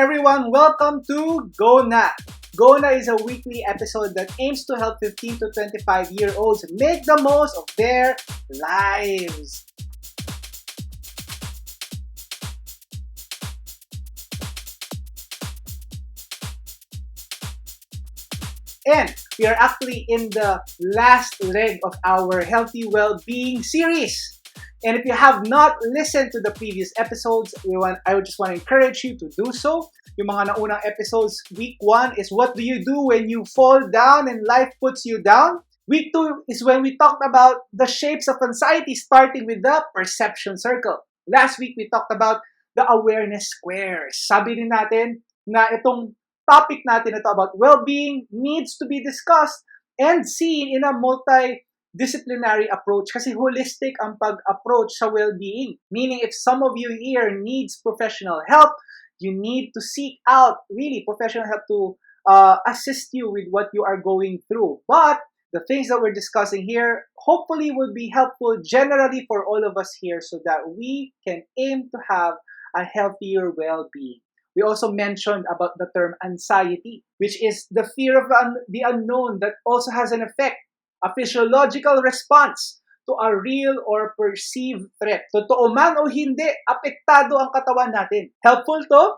everyone, welcome to Go Na! Go Na is a weekly episode that aims to help 15 to 25-year-olds make the most of their lives. And we are actually in the last leg of our Healthy Well-Being series. And if you have not listened to the previous episodes, I would just want to encourage you to do so. Yung mga naunang episodes, week 1 is what do you do when you fall down and life puts you down? Week 2 is when we talked about the shapes of anxiety, starting with the perception circle. Last week, we talked about the awareness squares. Sabi din natin na itong topic natin na ito about well-being needs to be discussed and seen in a multidisciplinary approach kasi holistic ang pag-approach sa well-being. Meaning, if some of you here needs professional help, you need to seek out really professional help to assist you with what you are going through. But the things that we're discussing here hopefully will be helpful generally for all of us here so that we can aim to have a healthier well-being. We also mentioned about the term anxiety, which is the fear of the unknown that also has an effect, a physiological response to a real or perceived threat. Totoo man o hindi, apektado ang katawan natin. Helpful to,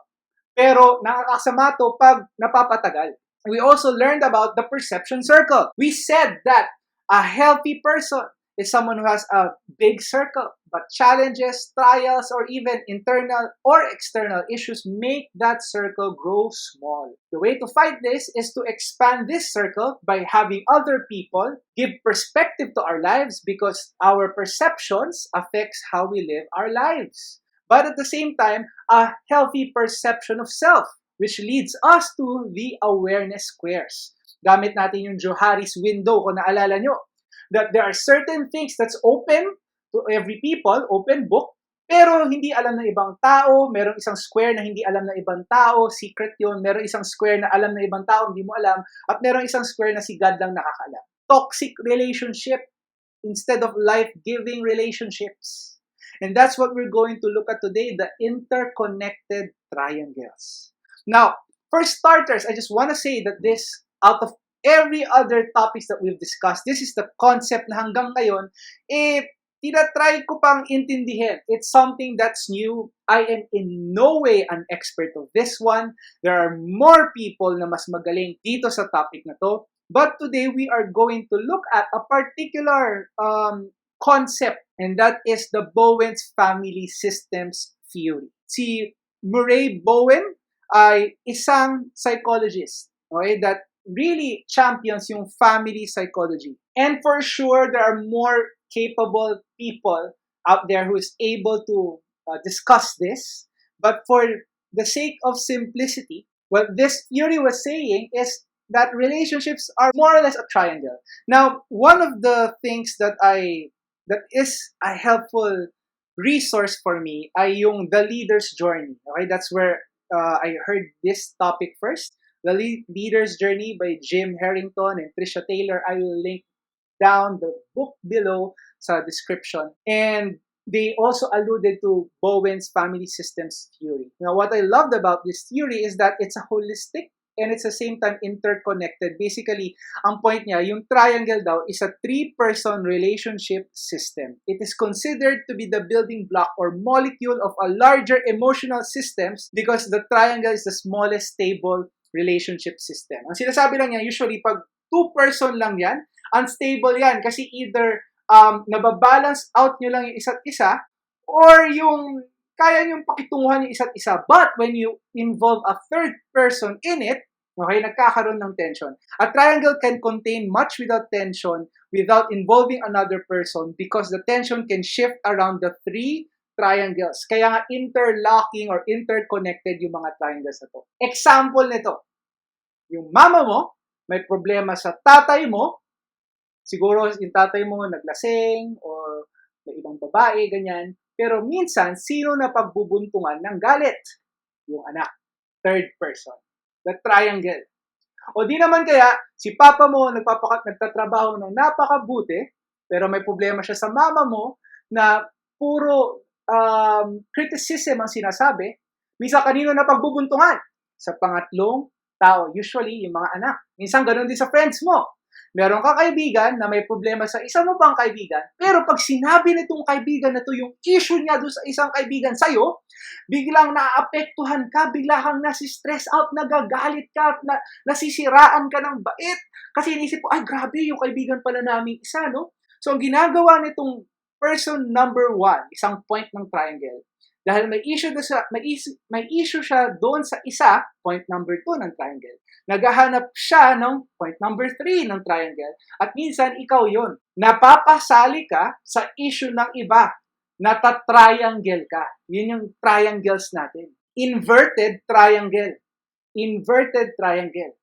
pero nakakasama to pag napapatagal. We also learned about the perception circle. We said that a healthy person is someone who has a big circle, but challenges, trials, or even internal or external issues make that circle grow small. The way to fight this is to expand this circle by having other people give perspective to our lives because our perceptions affects how we live our lives. But at the same time, a healthy perception of self, which leads us to the awareness squares. Gamit natin yung Johari's window, kung naalala nyo, that there are certain things that's open to every people, open book, pero hindi alam ng ibang tao, merong isang square na hindi alam ng ibang tao, secret yun, merong isang square na alam ng ibang tao, hindi mo alam, at merong isang square na si God lang nakakaalam. Toxic relationship instead of life-giving relationships. And that's what we're going to look at today, the interconnected triangles. Now, for starters, I just want to say that this, out of every other topics that we've discussed, this is the concept na hanggang ngayon, tinatry ko pang intindihin. It's something that's new. I am in no way an expert of this one. There are more people na mas magaling dito sa topic na to. But today, we are going to look at a particular concept, and that is the Bowen's family systems theory. Si Murray Bowen ay isang psychologist, okay, that really champions yung family psychology. And for sure, there are more capable people out there who is able to discuss this. But for the sake of simplicity, what this theory was saying is that relationships are more or less a triangle. Now, one of the things that is a helpful resource for me ay yung The Leader's Journey. Okay, that's where I heard this topic first. The Leader's Journey by Jim Harrington and Tricia Taylor. I will link down the book below sa description. And they also alluded to Bowen's family systems theory. Now, what I loved about this theory is that it's a holistic and it's at the same time interconnected. Basically, ang point niya, yung triangle daw is a 3-person relationship system. It is considered to be the building block or molecule of a larger emotional systems because the triangle is the smallest stable relationship system. Ang sinasabi lang niya, usually pag 2-person lang yan, unstable yan kasi either nababalance out nyo lang yung isa't isa or yung kaya nyong pakitunguhan yung isa't isa. But when you involve a third person in it, okay, nagkakaroon ng tension. A triangle can contain much without tension without involving another person because the tension can shift around the 3 triangles. Kaya nga interlocking or interconnected yung mga triangles na to. Example nito, yung mama mo, may problema sa tatay mo, siguro yung tatay mo naglasing o may ibang babae, ganyan. Pero minsan, sino na pagbubuntungan ng galit? Yung anak. Third person. The triangle. O di naman kaya, si papa mo nagtatrabaho ng napakabuti, pero may problema siya sa mama mo na puro criticism ang sinasabi, misa kanino na pagbubuntungan? sa pangatlong tao. Usually, yung mga anak. Minsan, ganun din sa friends mo. Meron kang kaibigan na may problema sa isa mo pang kaibigan, pero pag sinabi nitong kaibigan na to yung issue niya doon sa isang kaibigan sa'yo, biglang naapektuhan ka, bigla kang nasi-stress out, nagagalit ka, nasisiraan ka ng bait. Kasi inisip ko, ay grabe, yung kaibigan pala namin isa, no? So, ang ginagawa nitong person number 1, isang point ng triangle, dahil may issue siya doon sa isa, point number 2 ng triangle. Naghahanap siya ng point number 3 ng triangle. At minsan, ikaw yon. Napapasali ka sa issue ng iba. Nata-triangle ka. Yun yung triangles natin. Inverted triangle. Inverted triangle.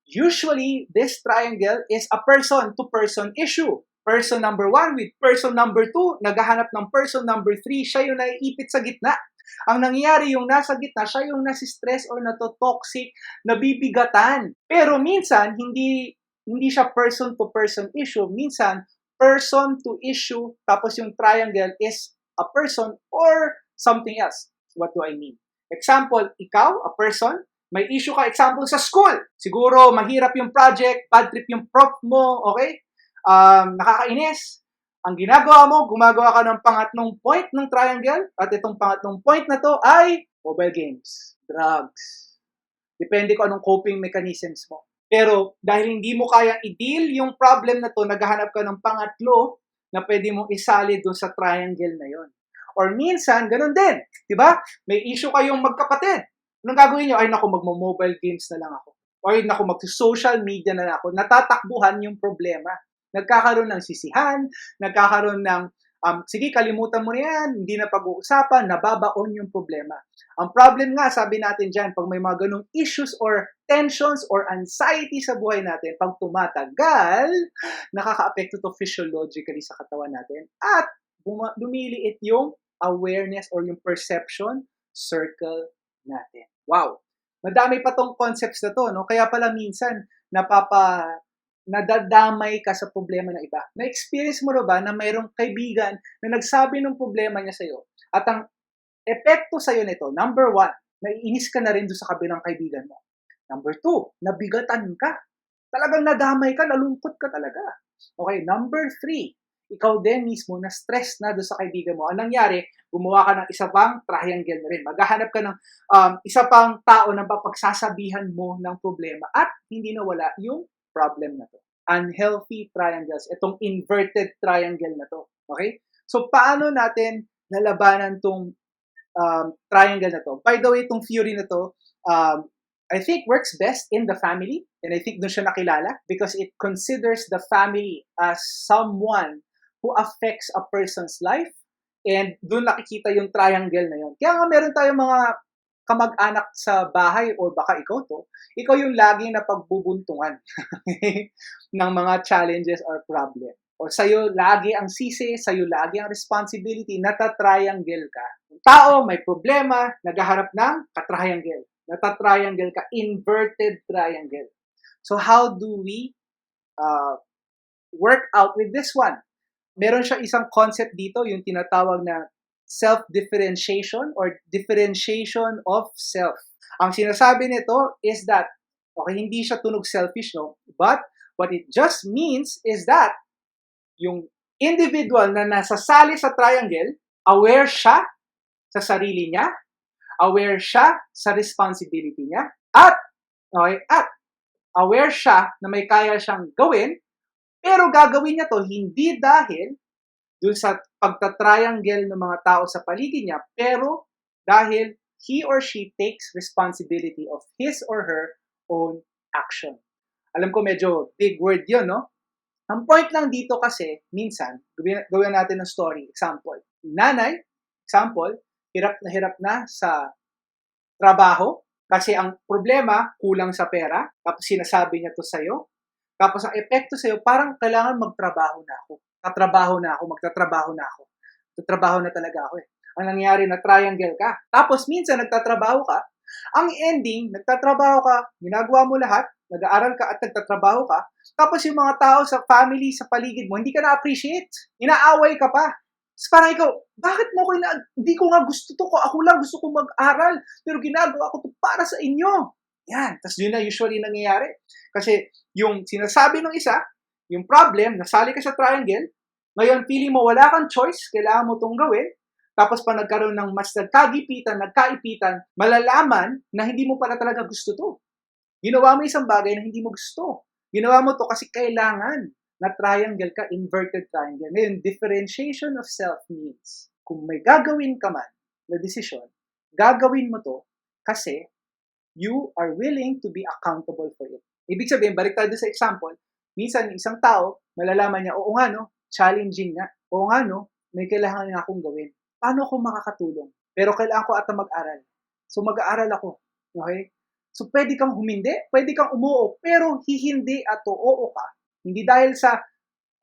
Usually, this triangle is a person-to-person issue. Person number 1 with person number 2, naghahanap ng person number 3, siya yung naiipit sa gitna. Ang nangyayari yung nasa gitna, siya yung nasi-stress or nato-toxic, nabibigatan. Pero minsan, hindi siya person-to-person issue. Minsan, person to issue, tapos yung triangle is a person or something else. What do I mean? Example, ikaw, a person, may issue ka, example, sa school. Siguro, mahirap yung project, bad trip yung prof mo, okay? Nakakainis. Ang ginagawa mo, gumagawa ka ng pangatlong point ng triangle at itong pangatlong point na to ay mobile games, drugs. Depende kung anong coping mechanisms mo. Pero dahil hindi mo kayang i-deal yung problem na to, naghahanap ka ng pangatlo na pwede mong isali dun sa triangle na yon. Or minsan, ganun din. Diba? May issue kayong magkapatid. Anong gagawin nyo? Ay naku, magmo-mobile games na lang ako. Or naku, mag-social media na lang ako. Natatakbuhan yung problema. Nagkakaroon ng sisihan, nagkakaroon ng, sige, kalimutan mo na yan, hindi na pag-uusapan, nababaon yung problema. Ang problem nga, sabi natin dyan, pag may mga ganung issues or tensions or anxiety sa buhay natin, pag tumatagal, nakaka-apekto to physiologically sa katawan natin at lumiliit yung awareness or yung perception circle natin. Wow! Madami pa tong concepts na to, no? Kaya pala minsan, nadadamay ka sa problema ng iba. Na-experience mo ba na mayroong kaibigan na nagsabi ng problema niya sa'yo at ang epekto sa'yo nito, number 1, naiinis ka na rin doon sa kabilang kaibigan mo. Number 2, nabigatan ka. Talagang nadamay ka, nalungkot ka talaga. Okay, number 3, ikaw din mismo na-stress na doon sa kaibigan mo. Ang nangyari, gumawa ka ng isa pang triangle na rin. Maghahanap ka ng isa pang tao na papagsasabihan mo ng problema at hindi nawala yung problem na to. Unhealthy triangles. Itong inverted triangle na to. Okay? So, paano natin lalabanan tong triangle na to? By the way, itong theory na to, I think works best in the family. And I think doon siya nakilala because it considers the family as someone who affects a person's life. And doon nakikita yung triangle na yun. Kaya nga meron tayong mga kamag-anak sa bahay or baka ikaw yung laging napagbubuntungan ng mga challenges or problem. O sa'yo lagi ang sisi, sa'yo lagi ang responsibility, nata-triangle ka. Yung tao may problema, naghaharap ng ka-triangle. Nata-triangle ka, inverted triangle. So how do we work out with this one? Meron siya isang concept dito, yung tinatawag na self-differentiation or differentiation of self. Ang sinasabi nito is that, okay, hindi siya tunog selfish, no? But what it just means is that yung individual na nasasali sa triangle, aware siya sa sarili niya, aware siya sa responsibility niya, at aware siya na may kaya siyang gawin, pero gagawin niya to hindi dahil dun sa pagta-triangle ng mga tao sa paligid niya, pero dahil he or she takes responsibility of his or her own action. Alam ko medyo big word yun, no? Ang point lang dito kasi, minsan, gawin natin ng story. Example, nanay, example, hirap na sa trabaho kasi ang problema, kulang sa pera, tapos sinasabi niya to sa'yo, tapos ang epekto sa'yo, parang kailangan magtrabaho na ako. Magtatrabaho na talaga ako eh. Ang nangyari na triangle ka. Tapos minsan nagtatrabaho ka. Ang ending, nagtatrabaho ka, ginagawa mo lahat, nag-aaral ka at nagtatrabaho ka. Tapos yung mga tao sa family, sa paligid mo, hindi ka na-appreciate. Inaaway ka pa. Parang ikaw, bakit mo ko hindi ko nga gusto to ko. Ako lang gusto ko mag-aral. Pero ginagawa ko to para sa inyo. Yan. Tapos yun na usually nangyayari. Kasi yung sinasabi ng isa, yung problem, nasali ka sa triangle, ngayon feeling mo wala kang choice, kailangan mo tong gawin. Tapos pa nagkaroon ng mas nagkaipitan, malalaman na hindi mo pala talaga gusto to. Ginawa mo isang bagay na hindi mo gusto. Ginawa mo to kasi kailangan na triangle ka, inverted triangle. Ngayon, differentiation of self means, kung may gagawin ka man na desisyon, gagawin mo to kasi you are willing to be accountable for it. Ibig sabihin, balik tayo sa example, minsan isang tao, malalaman niya, oo nga no, challenging nga, oo nga no, may kailangan nga akong gawin. Paano ako makakatulong? Pero kailangan ko ata mag-aral. So mag-aaral ako. Okay? So pwede kang humindi, pwede kang umuo, pero hihindi at oo ka. Hindi dahil sa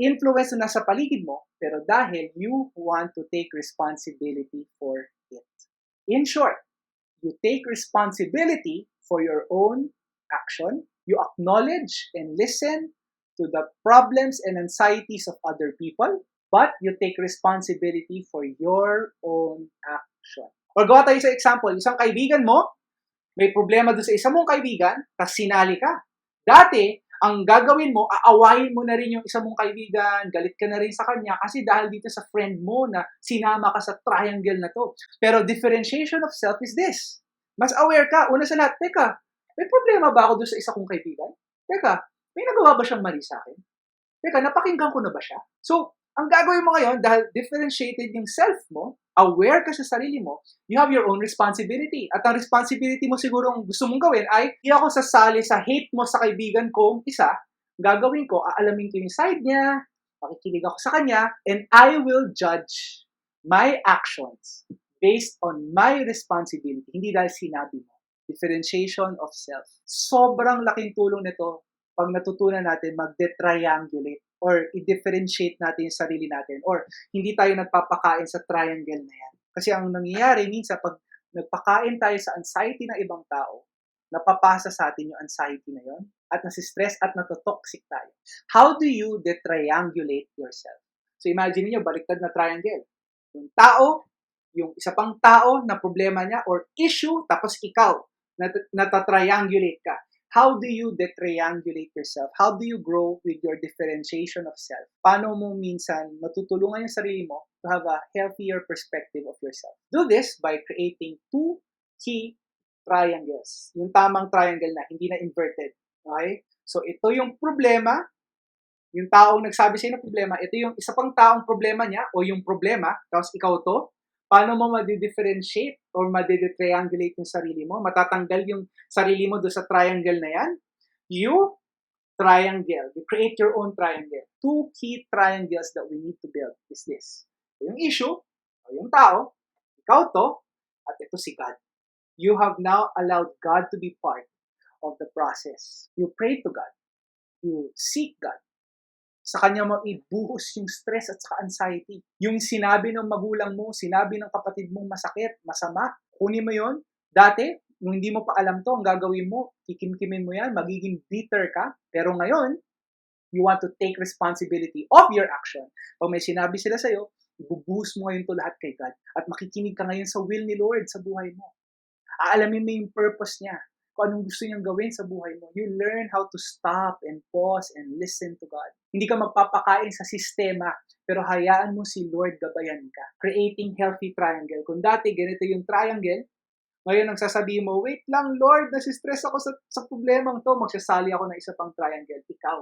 influence na nasa paligid mo, pero dahil you want to take responsibility for it. In short, you take responsibility for your own action. You acknowledge and listen to the problems and anxieties of other people, but you take responsibility for your own action. Or gawa tayo sa example, isang kaibigan mo, may problema doon sa isa mong kaibigan, tapos sinali ka. Dati, ang gagawin mo, aawayin mo na rin yung isa mong kaibigan, galit ka na rin sa kanya, kasi dahil dito sa friend mo na sinama ka sa triangle na to. Pero differentiation of self is this. Mas aware ka. Una sa lahat, teka, may problema ba ako doon sa isa kong kaibigan? Teka, may nagawa ba siyang mali sa akin? Teka, napakinggan ko na ba siya? So, ang gagawin mo ngayon, dahil differentiated yung self mo, aware ka sa sarili mo, you have your own responsibility. At ang responsibility mo siguro gusto mong gawin ay, hindi ako sasali sa hate mo sa kaibigan kong isa, gagawin ko, aalamin ko yung side niya, makikinig ako sa kanya, and I will judge my actions based on my responsibility. Hindi dahil sinabi mo. Differentiation of self. Sobrang laking tulong nito pag natutunan natin mag-de-triangulate or i-differentiate natin yung sarili natin or hindi tayo nagpapakain sa triangle na yan. Kasi ang nangyayari minsan pag nagpakain tayo sa anxiety ng ibang tao, napapasa sa atin yung anxiety na yon at nasistress at natotoxic tayo. How do you de-triangulate yourself? So imagine niyo baliktad na triangle. Yung tao, yung isa pang tao na problema niya or issue, tapos ikaw, nata-triangulate ka. How do you de-triangulate yourself? How do you grow with your differentiation of self? Paano mo minsan matutulungan yung sarili mo to have a healthier perspective of yourself? Do this by creating two key triangles. Yung tamang triangle na, hindi na inverted. Okay? So ito yung problema, yung taong nagsabi sa'yo ng problema, ito yung isa pang taong problema niya o yung problema, tapos ikaw to. Paano mo ma-differentiate or ma-triangulate yung sarili mo? Matatanggal yung sarili mo doon sa triangle na yan? You triangle. You create your own triangle. Two key triangles that we need to build is this. Yung issue, o yung tao, ikaw to, at ito si God. You have now allowed God to be part of the process. You pray to God. You seek God. Sa kanya mo ibuhos yung stress at saka anxiety. Yung sinabi ng magulang mo, sinabi ng kapatid mong masakit, masama, kunin mo yon. Dati, nung hindi mo pa alam to, ang gagawin mo, kikimkimin mo yan, magiging bitter ka. Pero ngayon, you want to take responsibility of your action. Pag may sinabi sila sa'yo, ibubuhos mo ngayon to lahat kay God. At makikinig ka ngayon sa will ni Lord sa buhay mo. Aalamin mo yung purpose niya. Kung anong gusto niyang gawin sa buhay mo. You learn how to stop and pause and listen to God. Hindi ka magpapakain sa sistema, pero hayaan mo si Lord gabayan ka. Creating healthy triangle. Kung dati ganito yung triangle, ngayon ang sasabihin mo, wait lang Lord, nasistress ako sa problemang to, magsasali ako ng isa pang triangle. Ikaw,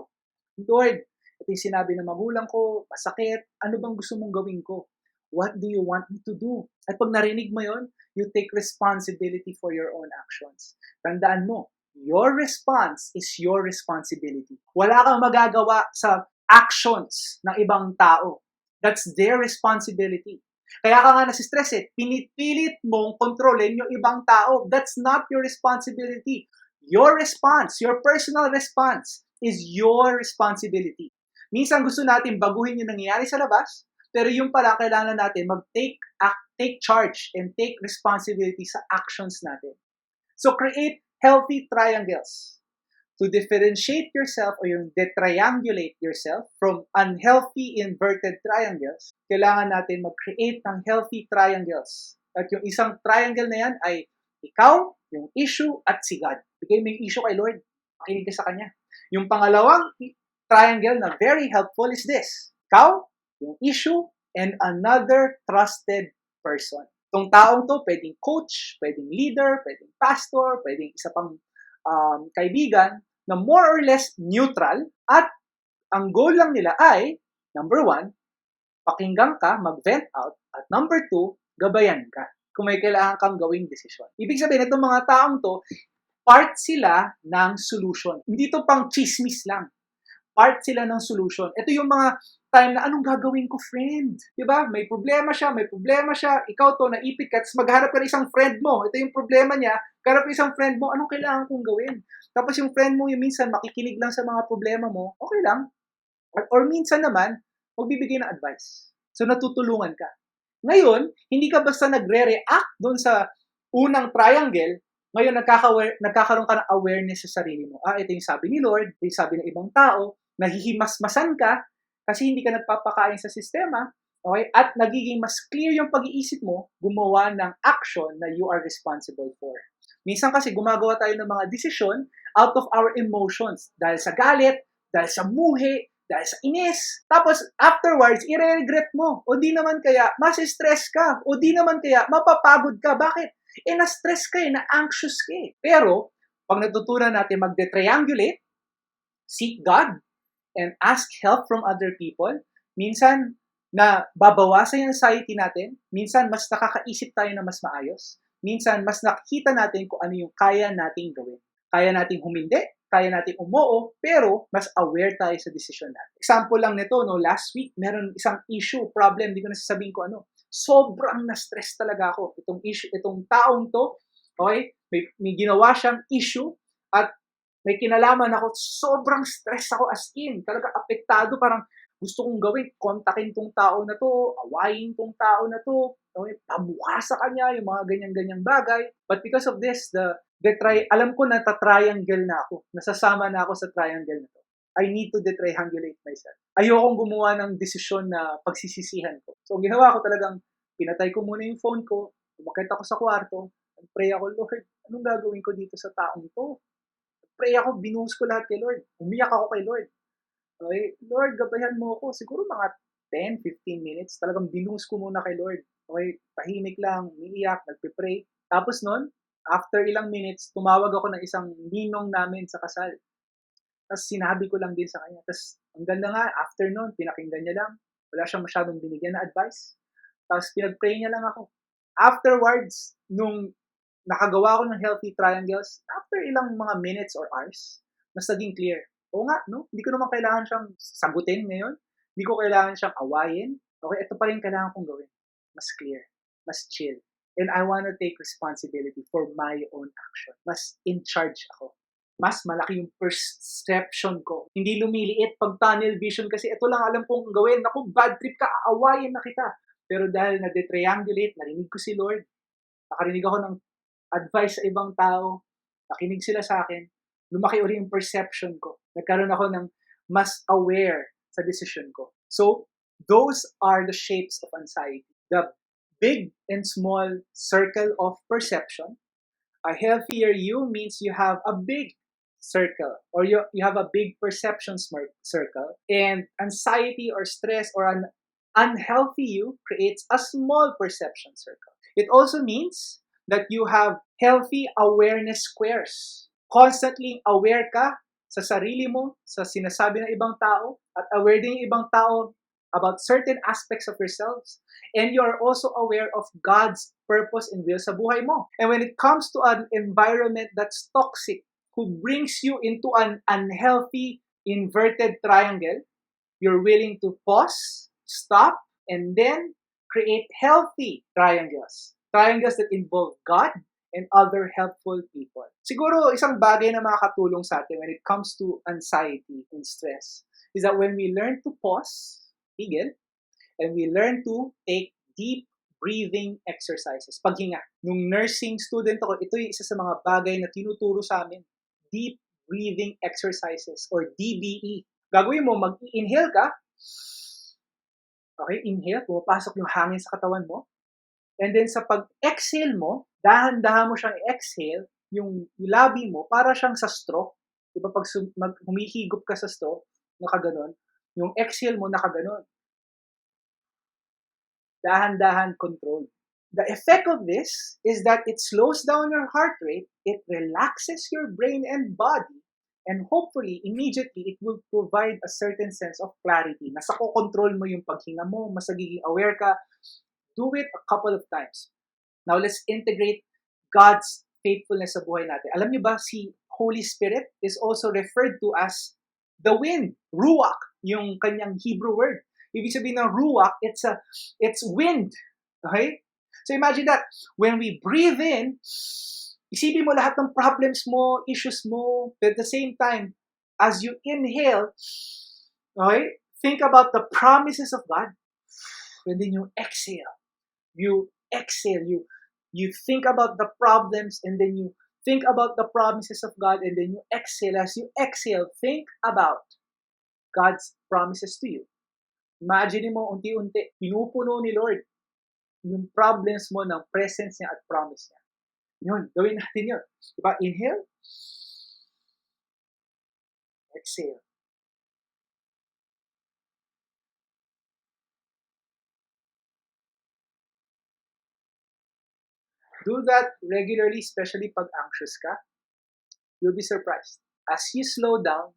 Lord, ito yung sinabi ng magulang ko, masakit, ano bang gusto mong gawin ko? What do you want me to do? At pag narinig mo yon, you take responsibility for your own actions. Tandaan mo, your response is your responsibility. Wala kang magagawa sa actions ng ibang tao. That's their responsibility. Kaya ka nga nasistress pinipilit mong kontrolin yung ibang tao. That's not your responsibility. Your response, your personal response is your responsibility. Minsan gusto natin baguhin yung nangyayari sa labas, pero yung pala kailangan natin take charge and take responsibility sa actions natin. So create healthy triangles. to differentiate yourself o yung de-triangulate yourself from unhealthy inverted triangles, kailangan natin mag-create ng healthy triangles. At yung isang triangle na yan ay ikaw, yung issue, at si God. Bigay mo yung issue kay Lord. Makinig ka sa Kanya. Yung pangalawang triangle na very helpful is this. Ikaw, yung issue, and another trusted person. Itong taong to, pwedeng coach, pwedeng leader, pwedeng pastor, pwedeng isa pang kaibigan na more or less neutral at ang goal lang nila ay, number 1, pakinggan ka, mag-vent out, at number 2, gabayan ka kung may kailangan kang gawing desisyon. Ibig sabihin, itong mga taong to, part sila ng solution. Hindi to pang chismis lang. Part sila ng solution. Ito yung mga time na anong gagawin ko, friend? Diba? May problema siya. Ikaw to, naipit ka, tapos maghanap ka ng isang friend mo. Ito yung problema niya. Hanap isang friend mo, anong kailangan kong gawin? Tapos yung friend mo, yung minsan makikinig lang sa mga problema mo, okay lang. Or minsan naman, magbibigay ng advice. So natutulungan ka. Ngayon, hindi ka basta nagre-react doon sa unang triangle, ngayon nagkakaroon ka ng awareness sa sarili mo. Ito yung sabi ni Lord, ito yung sabi ng ibang tao, nahihimasmasan ka kasi hindi ka nagpapakain sa sistema, okay? At nagiging mas clear yung pag-iisip mo, gumawa ng action na you are responsible for. Minsan kasi gumagawa tayo ng mga desisyon out of our emotions. Dahil sa galit, dahil sa muhi, dahil sa inis. Tapos, afterwards, i-regret mo. O di naman kaya, mas-stress ka. O di naman kaya, mapapagod ka. Bakit? Na-stress ka na-anxious ka Pero, pag natutunan natin mag-de-triangulate, seek God, and ask help from other people, minsan, na babawasan yung anxiety natin, minsan, mas nakakaisip tayo na mas maayos, minsan, mas nakikita natin kung ano yung kaya nating gawin. Kaya nating humindi, kaya nating umoo, pero mas aware tayo sa decision natin. Example lang nito, last week, meron isang issue, problem, di ko na sasabihin ko ano. Sobrang na-stress talaga ako. Itong taong to, okay, may ginawa siyang issue, at may kinalaman ako, sobrang stress ako as in. Talaga apektado, parang gusto kong gawin, kontakin tong tao na to, awayin tong tao na to, okay, pamuha sa kanya, yung mga ganyan-ganyang bagay. But because of this, alam ko na ta-triangle na ako. Nasasama na ako sa triangle na to. I need to de-triangulate myself. Ayokong gumawa ng desisyon na pagsisisihan ko. So, ang ginawa ko talagang, pinatay ko muna yung phone ko, umakit ako sa kwarto, pray ako, Lord, anong gagawin ko dito sa taong to? Pray ako, binuhos ko lahat kay Lord. Umiyak ako kay Lord. Okay, Lord, gabayan mo ako. Siguro mga 10-15 minutes, talagang binuhos ko muna kay Lord. Okay, tahimik lang, umiiyak, nagpe-pray. Tapos nun, after ilang minutes, tumawag ako ng isang ninong namin sa kasal. Tapos sinabi ko lang din sa kanya. Tapos ang ganda nga, after nun, pinakinggan niya lang. Wala siyang masyadong binigyan na advice. Tapos pinag-pray niya lang ako. Afterwards, nung nakagawa ko ng healthy triangles, after ilang mga minutes or hours, mas naging clear. Oo nga, no? Hindi ko naman kailangan siyang sagutin ngayon. Hindi ko kailangan siyang awayin. Okay, ito pa rin kailangan kong gawin. Mas clear. Mas chill. And I want to take responsibility for my own action. Mas in charge ako. Mas malaki yung perception ko. Hindi lumiliit pag tunnel vision kasi ito lang alam kong gawin. Naku, bad trip ka, aawayin na kita. Pero dahil na-de-triangulate, narinig ko si Lord, nakarinig ako ng advice sa ibang tao, nakinig sila sa akin, lumaki uli yung perception ko. Nagkaroon ako ng mas aware sa decision ko. So, those are the shapes of anxiety. The big and small circle of perception. A healthier you means you have a big circle or you have a big perception circle. And anxiety or stress or an unhealthy you creates a small perception circle. It also means that you have healthy awareness squares. Constantly aware ka sa sarili mo, sa sinasabi ng ibang tao, at aware din yung ibang tao about certain aspects of yourselves. And you are also aware of God's purpose and will sa buhay mo. And when it comes to an environment that's toxic, who brings you into an unhealthy, inverted triangle, you're willing to pause, stop, and then create healthy triangles. Triangles that involve God and other helpful people. Siguro, isang bagay na makakatulong sa atin when it comes to anxiety and stress is that when we learn to pause, higil, and we learn to take deep breathing exercises. Paghinga. Nung nursing student ako, ito yung isa sa mga bagay na tinuturo sa amin. Deep breathing exercises or DBE. Gagawin mo, mag-inhale ka. Okay, inhale, pumapasok yung hangin sa katawan mo. And then sa pag-exhale mo, dahan-dahan mo siyang exhale, yung labi mo, para siyang sa straw. Diba pag humihigop ka sa straw, nakaganon, yung exhale mo nakaganon. Dahan-dahan control. The effect of this is that it slows down your heart rate, it relaxes your brain and body, and hopefully, immediately, it will provide a certain sense of clarity. Nasa ko-control mo yung paghinga mo, mas nagiging aware ka. Do it a couple of times. Now, let's integrate God's faithfulness sa buhay natin. Alam niyo ba, si Holy Spirit is also referred to as the wind, ruach, yung kanyang Hebrew word. Ibig sabihin ng ruach, it's wind. Okay? So imagine that, when we breathe in, isipin mo lahat ng problems mo, issues mo, but at the same time, as you inhale, okay, think about the promises of God, and then you exhale. You exhale, you think about the problems, and then you think about the promises of God, and then you exhale. As you exhale, think about God's promises to you. Imagine mo, unti-unti, pinupuno ni Lord yung problems mo ng presence niya at promise niya. Yun, gawin natin yun. Diba? Inhale. Exhale. Do that regularly, especially pag anxious ka. You'll be surprised. As you slow down,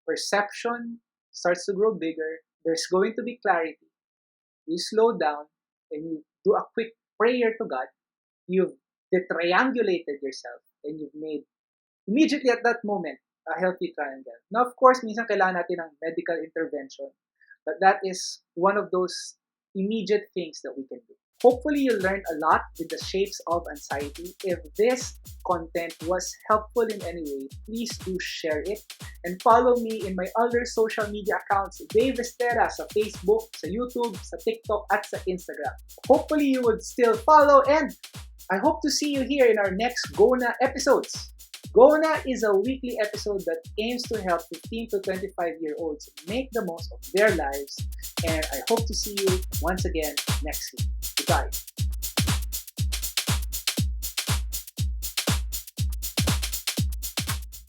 perception starts to grow bigger. There's going to be clarity. You slow down and you do a quick prayer to God. You've de-triangulated yourself and you've made, immediately at that moment, a healthy triangle. Now, of course, minsan kailangan natin ng medical intervention. But that is one of those immediate things that we can do. Hopefully, you learned a lot with the shapes of anxiety. If this content was helpful in any way, please do share it. And follow me in my other social media accounts, Dave Estera, sa Facebook, sa YouTube, sa TikTok, at sa Instagram. Hopefully, you would still follow, and I hope to see you here in our next GONA episodes. GONA is a weekly episode that aims to help 15 to 25-year-olds make the most of their lives. And I hope to see you once again next week. Goodbye.